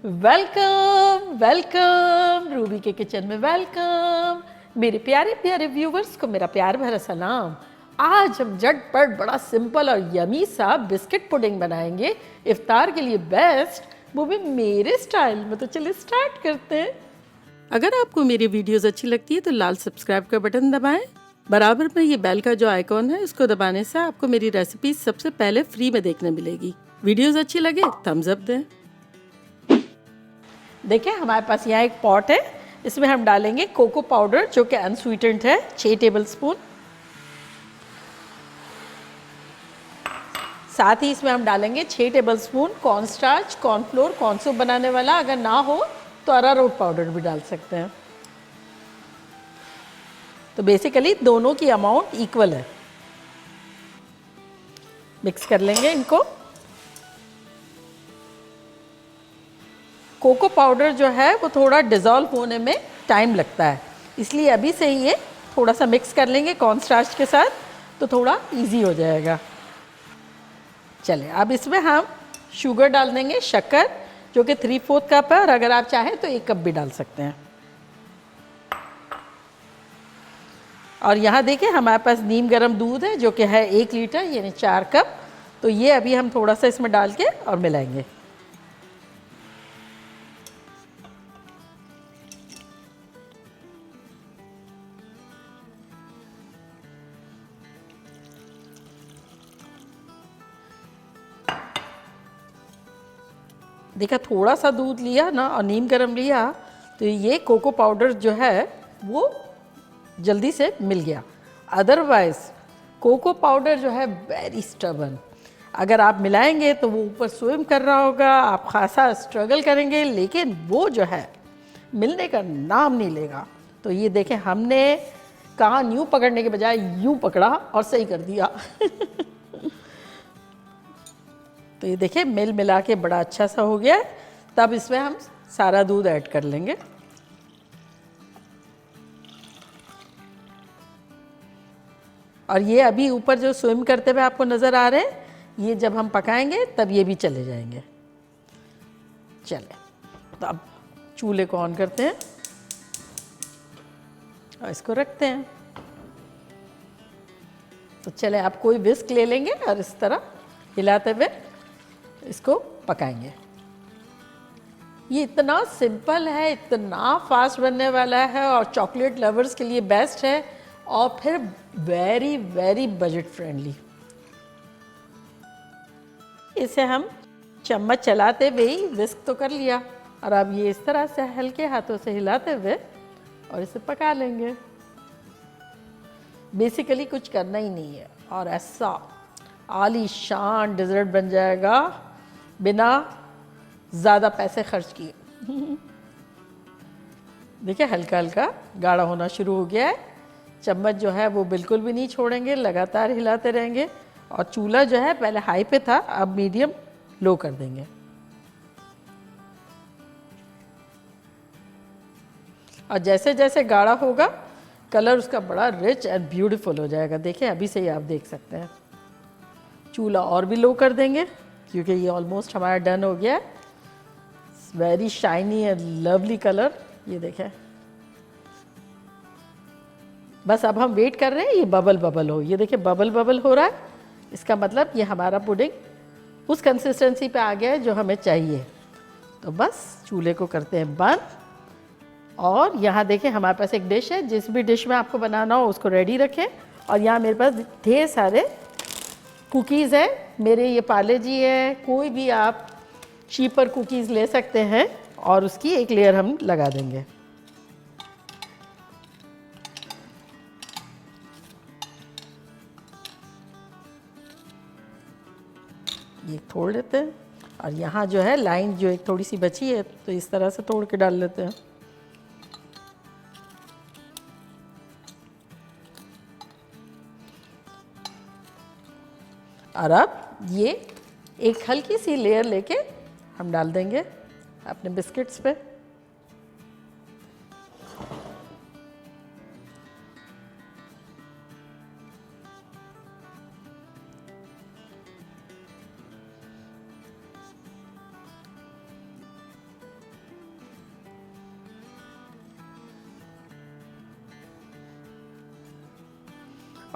Welcome welcome Ruby के kitchen में welcome. मेरे प्यारे प्यारे व्यूवर्स को मेरा प्यार भरा सलाम। आज हम झटपट बड़ा सिंपल और यमी सा बिस्किट पुडिंग बनाएंगे इफ्तार के लिए बेस्ट, वो भी मेरे स्टाइल में। तो चलिए स्टार्ट करते हैं। अगर आपको मेरी वीडियोस अच्छी लगती है तो लाल सब्सक्राइब का बटन दबाएं। बराबर में ये बेल का जो आइकॉन है उसको दबाने से आपको मेरी रेसिपी सबसे पहले फ्री में देखने मिलेगी। वीडियोस अच्छी लगे थम्स अप दें। देखिए हमारे पास यहाँ एक पॉट है, इसमें हम डालेंगे कोको पाउडर जो कि अनस्वीटेंड है 6 टेबलस्पून। साथ ही इसमें हम डालेंगे 6 टेबलस्पून कॉर्नस्टार्च, कॉर्नफ्लोर, कॉर्नसूप बनाने वाला। अगर ना हो तो अरारोट पाउडर भी डाल सकते हैं। तो बेसिकली दोनों की अमाउंट इक्वल है। मिक्स कर लेंगे इनको। कोको पाउडर जो है वो थोड़ा डिज़ोल्व होने में टाइम लगता है, इसलिए अभी से ही ये थोड़ा सा मिक्स कर लेंगे कॉर्नस्टार्च के साथ, तो थोड़ा इजी हो जाएगा। चलिए अब इसमें हम शुगर डाल देंगे, शक्कर जो कि 3/4 कप है, और अगर आप चाहें तो 1 कप भी डाल सकते हैं। और यहाँ देखिए हमारे पास नीम गर्म दूध है जो कि है 1 लीटर यानी 4 कप। तो ये अभी हम थोड़ा सा इसमें डाल के और मिलाएंगे। देखा थोड़ा सा दूध लिया ना और नीम गर्म लिया तो ये कोको पाउडर जो है वो जल्दी से मिल गया। अदरवाइज कोको पाउडर जो है वेरी स्टबर्न, अगर आप मिलाएंगे तो वो ऊपर स्विम कर रहा होगा, आप खासा स्ट्रगल करेंगे, लेकिन वो जो है मिलने का नाम नहीं लेगा। तो ये देखें हमने कान यूँ पकड़ने के बजाय यूँ पकड़ा और सही कर दिया। तो ये देखिए मिल मिला के बड़ा अच्छा सा हो गया है। तब इसमें हम सारा दूध ऐड कर लेंगे। और ये अभी ऊपर जो स्विम करते हुए आपको नज़र आ रहे हैं, ये जब हम पकाएंगे तब ये भी चले जाएंगे। चले तो अब चूल्हे को ऑन करते हैं और इसको रखते हैं। तो चले आप कोई विस्क ले लेंगे और इस तरह हिलाते हुए इसको पकाएंगे। ये इतना सिंपल है, इतना फास्ट बनने वाला है और चॉकलेट लवर्स के लिए बेस्ट है, और फिर वेरी वेरी बजट फ्रेंडली। इसे हम चम्मच चलाते हुए ही विस्क तो कर लिया, और अब ये इस तरह से हल्के हाथों से हिलाते हुए और इसे पका लेंगे। बेसिकली कुछ करना ही नहीं है और ऐसा आलीशान डिज़र्ट बन जाएगा बिना ज़्यादा पैसे खर्च किए। देखिए हल्का हल्का गाढ़ा होना शुरू हो गया है। चम्मच जो है वो बिल्कुल भी नहीं छोड़ेंगे, लगातार हिलाते रहेंगे। और चूल्हा जो है पहले हाई पे था, अब मीडियम लो कर देंगे। और जैसे जैसे गाढ़ा होगा कलर उसका बड़ा रिच एंड ब्यूटीफुल हो जाएगा। देखिए अभी से ही आप देख सकते हैं। चूल्हा और भी लो कर देंगे क्योंकि ये ऑलमोस्ट हमारा डन हो गया है। Very shiny and lovely colour, ये देखें। बस अब हम वेट कर रहे हैं ये बबल बबल हो। ये देखिए बबल बबल हो रहा है, इसका मतलब ये हमारा पुडिंग उस कंसिस्टेंसी पे आ गया है जो हमें चाहिए। तो बस चूल्हे को करते हैं बंद। और यहाँ देखें हमारे पास एक डिश है, जिस भी डिश में आपको बनाना हो उसको रेडी रखें। और यहाँ मेरे पास ढेर सारे कुकीज़ है, मेरे ये पार्ले जी है, कोई भी आप चीपर कुकीज़ ले सकते हैं, और उसकी एक लेयर हम लगा देंगे। ये तोड़ लेते हैं, और यहाँ जो है लाइन जो एक थोड़ी सी बची है तो इस तरह से तोड़ के डाल लेते हैं। और अब ये एक हल्की सी लेयर लेके हम डाल देंगे अपने बिस्किट्स पे।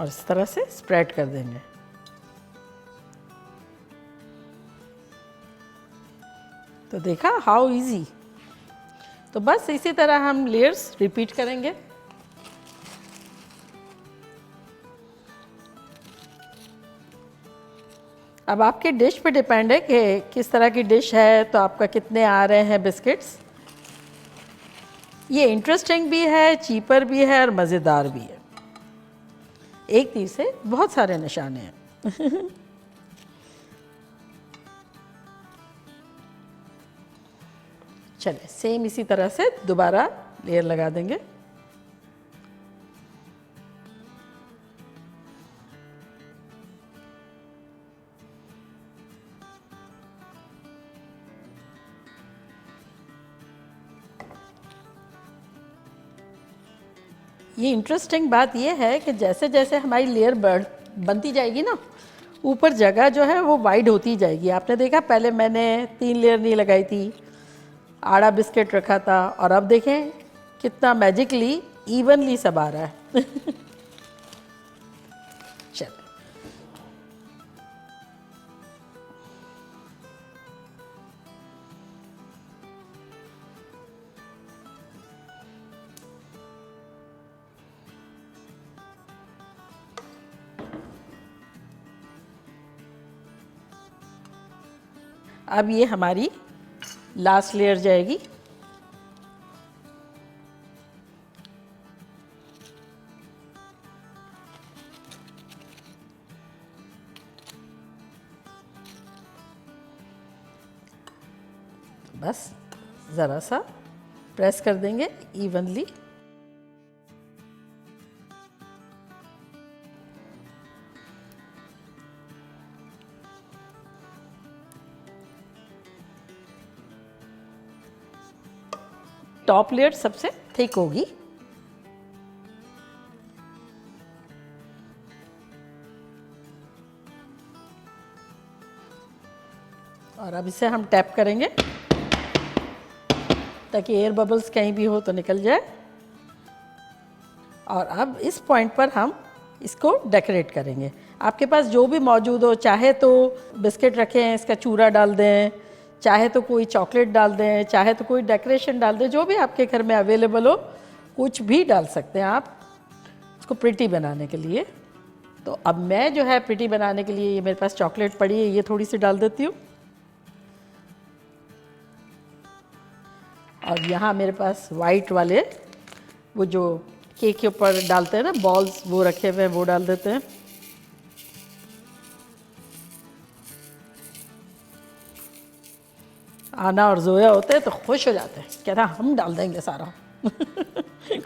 और इस तरह से स्प्रेड कर देंगे। तो देखा हाउ इजी। तो बस इसी तरह हम लेयर्स रिपीट करेंगे। अब आपके डिश पे डिपेंड है कि किस तरह की डिश है, तो आपका कितने आ रहे हैं बिस्किट्स। ये इंटरेस्टिंग भी है, चीपर भी है और मज़ेदार भी है। एक तीर से बहुत सारे निशाने हैं। चलिए सेम इसी तरह से दोबारा लेयर लगा देंगे। ये इंटरेस्टिंग बात ये है कि जैसे जैसे हमारी लेयर बनती जाएगी ना, ऊपर जगह जो है वो वाइड होती जाएगी। आपने देखा पहले मैंने 3 लेयर नहीं लगाई थी, आड़ा बिस्किट रखा था, और अब देखें कितना मैजिकली इवनली सब आ रहा है। चलो अब ये हमारी लास्ट लेयर जाएगी। बस ज़रा सा प्रेस कर देंगे इवनली। टॉप लेयर सबसे थिक होगी। और अब इसे हम टैप करेंगे ताकि एयर बबल्स कहीं भी हो तो निकल जाए। और अब इस पॉइंट पर हम इसको डेकोरेट करेंगे। आपके पास जो भी मौजूद हो, चाहे तो बिस्किट रखें, इसका चूरा डाल दें, चाहे तो कोई चॉकलेट डाल दें, चाहे तो कोई डेकोरेशन डाल दें, जो भी आपके घर में अवेलेबल हो कुछ भी डाल सकते हैं आप इसको प्रिटी बनाने के लिए। तो अब मैं जो है प्रिटी बनाने के लिए, ये मेरे पास चॉकलेट पड़ी है, ये थोड़ी सी डाल देती हूँ। और यहाँ मेरे पास वाइट वाले वो जो केक के ऊपर डालते हैं ना बॉल्स, वो रखे हुए हैं, वो डाल देते हैं। आना और जोया होते हैं तो खुश हो जाते हैं, कहता हम डाल देंगे सारा।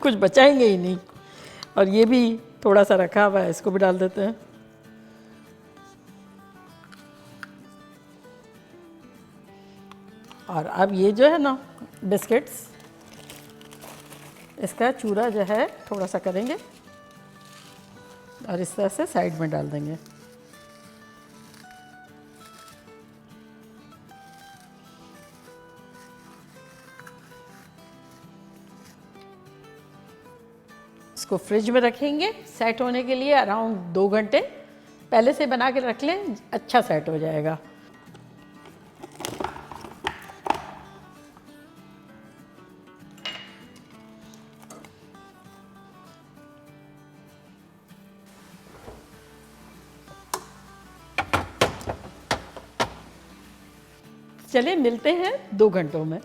कुछ बचाएंगे ही नहीं। और ये भी थोड़ा सा रखा हुआ है, इसको भी डाल देते हैं। और अब ये जो है ना बिस्किट्स, इसका चूरा जो है थोड़ा सा करेंगे और इस तरह से साइड में डाल देंगे। इसको फ्रिज में रखेंगे सेट होने के लिए अराउंड 2 घंटे। पहले से बना के रख लें, अच्छा सेट हो जाएगा। चलिए मिलते हैं 2 घंटों में।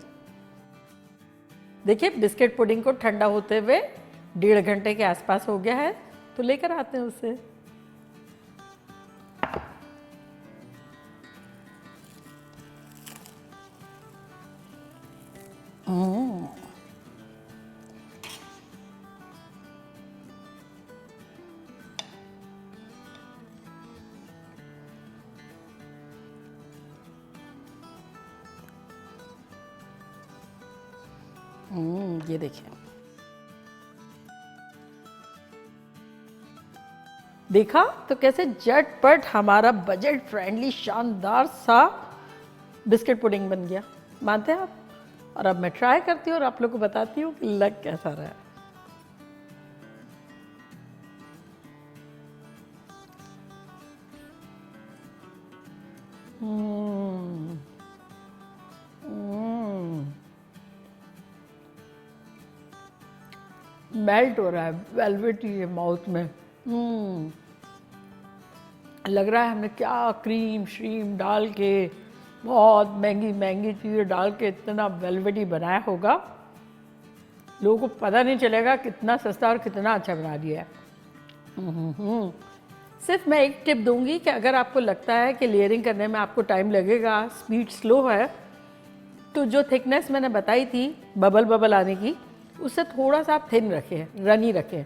देखिए बिस्किट पुडिंग को ठंडा होते हुए 1.5 घंटे के आसपास हो गया है, तो लेकर आते हैं उसे। ये देखिए, देखा तो कैसे झटपट हमारा बजट फ्रेंडली शानदार सा बिस्किट पुडिंग बन गया। मानते हैं आप? और अब मैं ट्राई करती हूँ और आप लोग को बताती हूँ कि लग कैसा रहा है। मेल्ट हो रहा है, वेलवेटी है माउथ में। लग रहा है हमने क्या क्रीम श्रीम डाल के बहुत महंगी महंगी चीज़ें डाल के इतना वेलवेटी बनाया होगा, लोगों को पता नहीं चलेगा कितना सस्ता और कितना अच्छा बना दिया है। सिर्फ मैं एक टिप दूंगी कि अगर आपको लगता है कि लेयरिंग करने में आपको टाइम लगेगा, स्पीड स्लो है, तो जो थिकनेस मैंने बताई थी बबल बबल आने की, उससे थोड़ा सा आप थिन रखें, रनी रखें।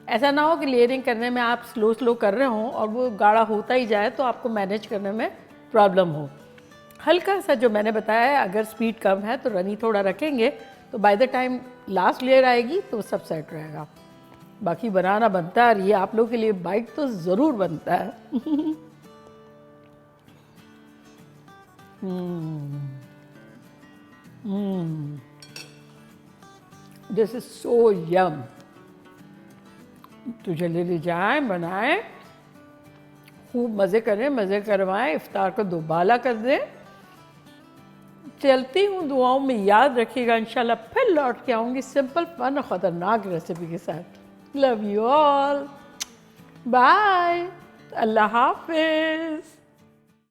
ऐसा ना हो कि लेयरिंग करने में आप स्लो स्लो कर रहे हो और वो गाढ़ा होता ही जाए तो आपको मैनेज करने में प्रॉब्लम हो। हल्का सा जो मैंने बताया है, अगर स्पीड कम है तो रनी थोड़ा रखेंगे तो by the time last layer आएगी तो सब सेट रहेगा। बाकी बनाना बनता है, ये आप लोगों के लिए बाइट तो ज़रूर बनता है। दिस इज सो यम। तो जल्दी जाए, बनाएं, खूब मज़े करें, मज़े करवाएं, इफ्तार को दोबाला कर दें। चलती हूँ, दुआओं में याद रखिएगा, इंशाल्लाह फिर लौट के आऊँगी सिंपल फन और ख़तरनाक रेसिपी के साथ। लव यू ऑल, बाय, अल्लाह हाफिज़।